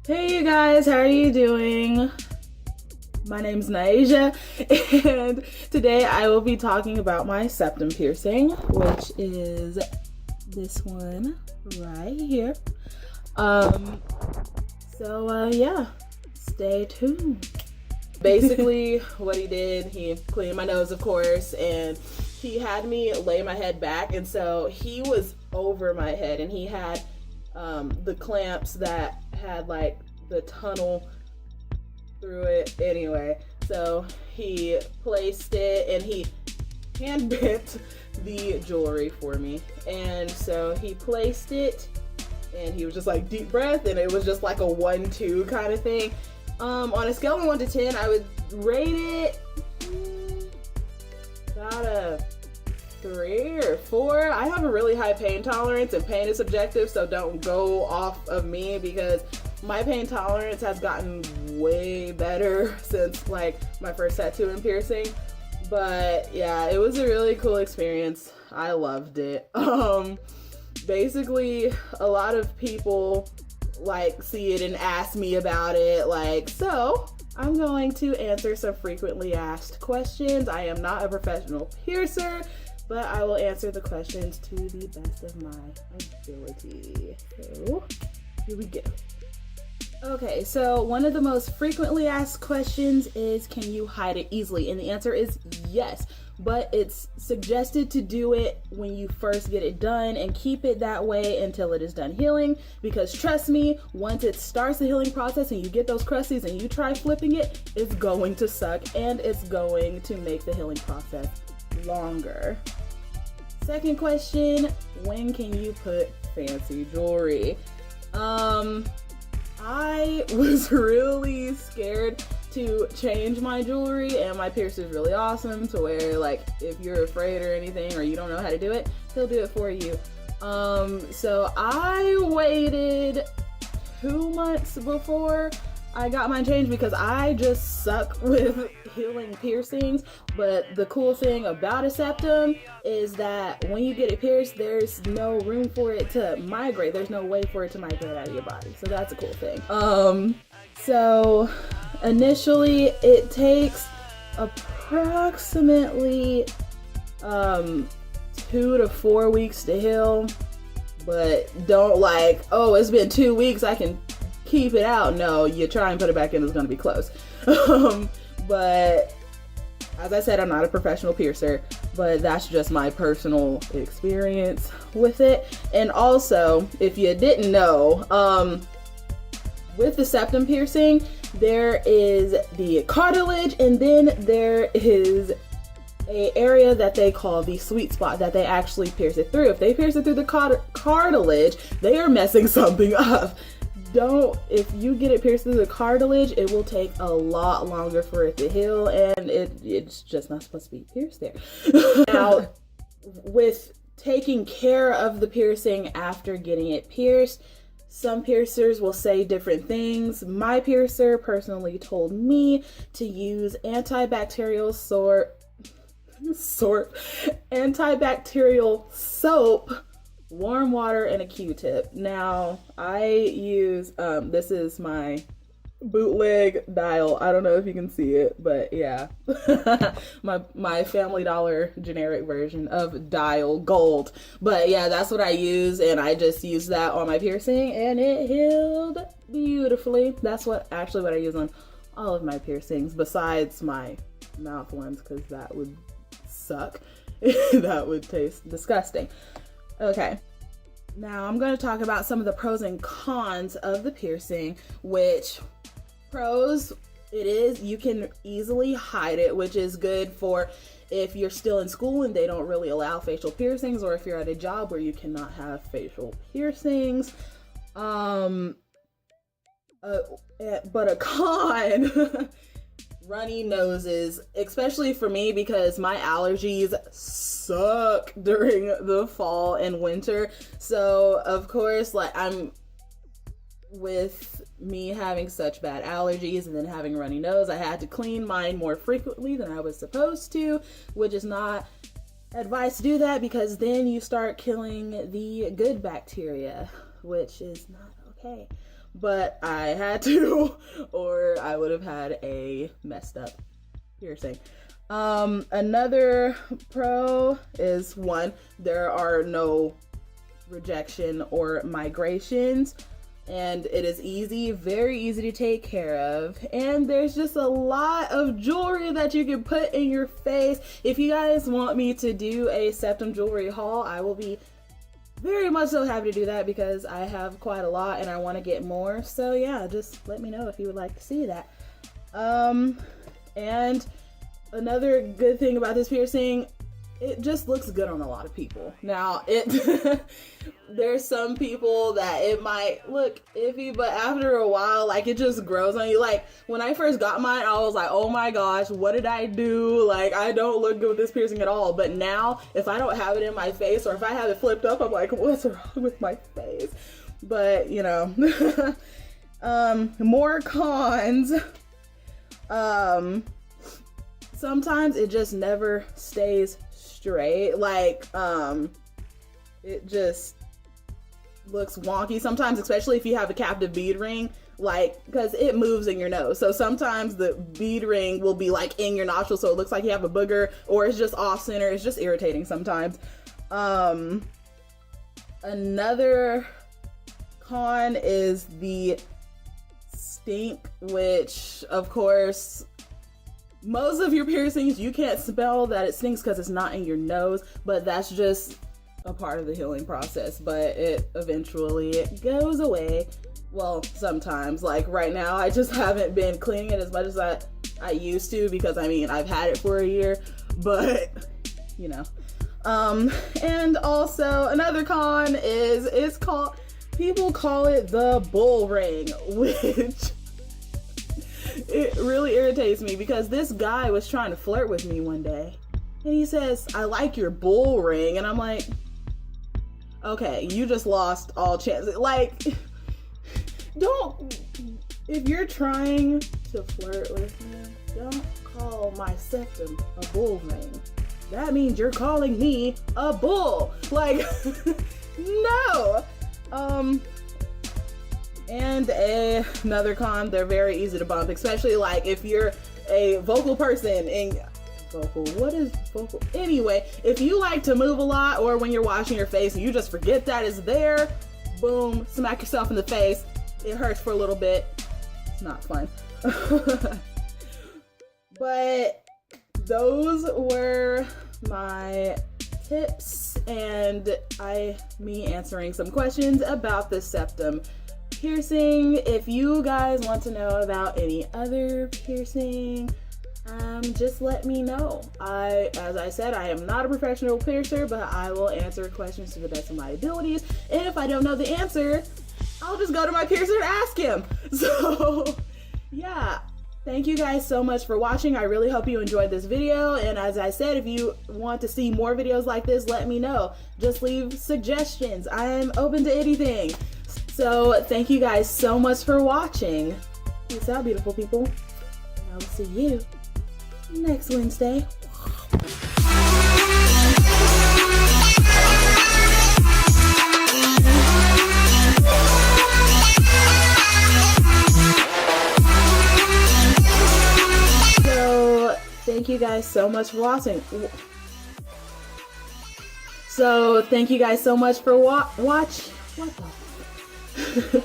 Hey you guys, how are you doing? My name's Naija, and today I will be talking about my septum piercing, which is this one right here. Yeah, stay tuned. Basically, what he did, he cleaned my nose, of course, and he had me lay my head back, and so he was over my head, and he had the clamps that had like the tunnel through it anyway. So he placed it and he hand bent the jewelry for me. And so he placed it and he was just like, deep breath, and it was just like a 1-2 kind of thing. On a scale of 1 to 10, I would rate it about a 3 or 4. I have a really high pain tolerance, and pain is subjective, so don't go off of me because my pain tolerance has gotten way better since like my first tattoo and piercing. But yeah, it was a really cool experience. I loved it. Basically, a lot of people like see it and ask me about it, like, so I'm going to answer some frequently asked questions. I am not a professional piercer, but I will answer the questions to the best of my ability. So, here we go. Okay, so one of the most frequently asked questions is, can you hide it easily? And the answer is yes, but it's suggested to do it when you first get it done and keep it that way until it is done healing, because trust me, once it starts the healing process and you get those crusties and you try flipping it, it's going to suck and it's going to make the healing process longer. Second question, when can you put fancy jewelry? I was really scared to change my jewelry, and my piercer's really awesome to where, like, if you're afraid or anything or you don't know how to do it, he'll do it for you. So I waited 2 months before I got mine changed because I just suck with healing piercings. But the cool thing about a septum is that when you get it pierced, there's no room for it to migrate. There's no way for it to migrate out of your body. So that's a cool thing. So initially it takes approximately 2 to 4 weeks to heal. But don't like, oh, it's been 2 weeks, I can keep it out. No, you try and put it back in, it's gonna be close. But as I said, I'm not a professional piercer, but that's just my personal experience with it. And also, if you didn't know, with the septum piercing, there is the cartilage, and then there is a area that they call the sweet spot that they actually pierce it through. If they pierce it through the cartilage, they are messing something up. If you get it pierced through the cartilage, it will take a lot longer for it to heal, and it's just not supposed to be pierced there. Now, with taking care of the piercing after getting it pierced, some piercers will say different things. My piercer personally told me to use antibacterial soap, warm water, and a Q-tip. Now, I use, this is my bootleg dial. I don't know if you can see it, but yeah. my Family Dollar generic version of Dial Gold. But yeah, that's what I use, and I just use that on my piercing, and it healed beautifully. That's what I use on all of my piercings, besides my mouth ones, because that would suck. That would taste disgusting. Okay, now I'm going to talk about some of the pros and cons of the piercing. Which pros, it is, you can easily hide it, which is good for if you're still in school and they don't really allow facial piercings, or if you're at a job where you cannot have facial piercings. But a con, runny noses, especially for me because my allergies suck during the fall and winter. So of course, like, I'm with me having such bad allergies and then having a runny nose, I had to clean mine more frequently than I was supposed to, which is not advised to do that because then you start killing the good bacteria, which is not okay. but I had to, or I would have had a messed up piercing. Another pro is one, there are no rejection or migrations, and it is easy, very easy to take care of, and there's just a lot of jewelry that you can put in your face. If you guys want me to do a Septum jewelry haul, I will be very much so happy to do that because I have quite a lot and I want to get more. So yeah, just let me know if you would like to see that. And another good thing about this piercing, it just looks good on a lot of people. Now, there's some people that it might look iffy, but after a while, like, it just grows on you. Like, when I first got mine, I was like, oh my gosh, what did I do? Like, I don't look good with this piercing at all. But now, if I don't have it in my face, or if I have it flipped up, I'm like, what's wrong with my face? But, you know, more cons. Sometimes it just never stays straight. Like, it just looks wonky sometimes, especially if you have a captive bead ring, like, because it moves in your nose. So sometimes the bead ring will be like in your nostril, so it looks like you have a booger, or it's just off center. It's just irritating sometimes. Another con is the stink, which of course, most of your piercings, you can't smell that it stinks because it's not in your nose, but that's just a part of the healing process. But it eventually goes away. Well, sometimes. Like right now, I just haven't been cleaning it as much as I used to, because I mean, I've had it for a year, but you know. And also another con is, people call it the bull ring, which it really irritates me, because this guy was trying to flirt with me one day and he says, I like your bull ring, and I'm like, okay, you just lost all chance. Like, if you're trying to flirt with me, don't call my septum a bull ring. That means you're calling me a bull. Like, no. And another con, they're very easy to bump, especially like if you're a vocal person and what is vocal? Anyway, if you like to move a lot, or when you're washing your face and you just forget that it's there, boom, smack yourself in the face. It hurts for a little bit. It's not fun. But those were my tips and me answering some questions about the septum piercing. If you guys want to know about any other piercing, just let me know. As I said, I am not a professional piercer, but I will answer questions to the best of my abilities. And if I don't know the answer, I'll just go to my piercer and ask him. So yeah, thank you guys so much for watching. I really hope you enjoyed this video. And as I said, if you want to see more videos like this, let me know. Just leave suggestions. I'm open to anything. So thank you guys so much for watching. Peace out, beautiful people. And I will see you next Wednesday. So thank you guys so much for watching. So thank you guys so much for What the?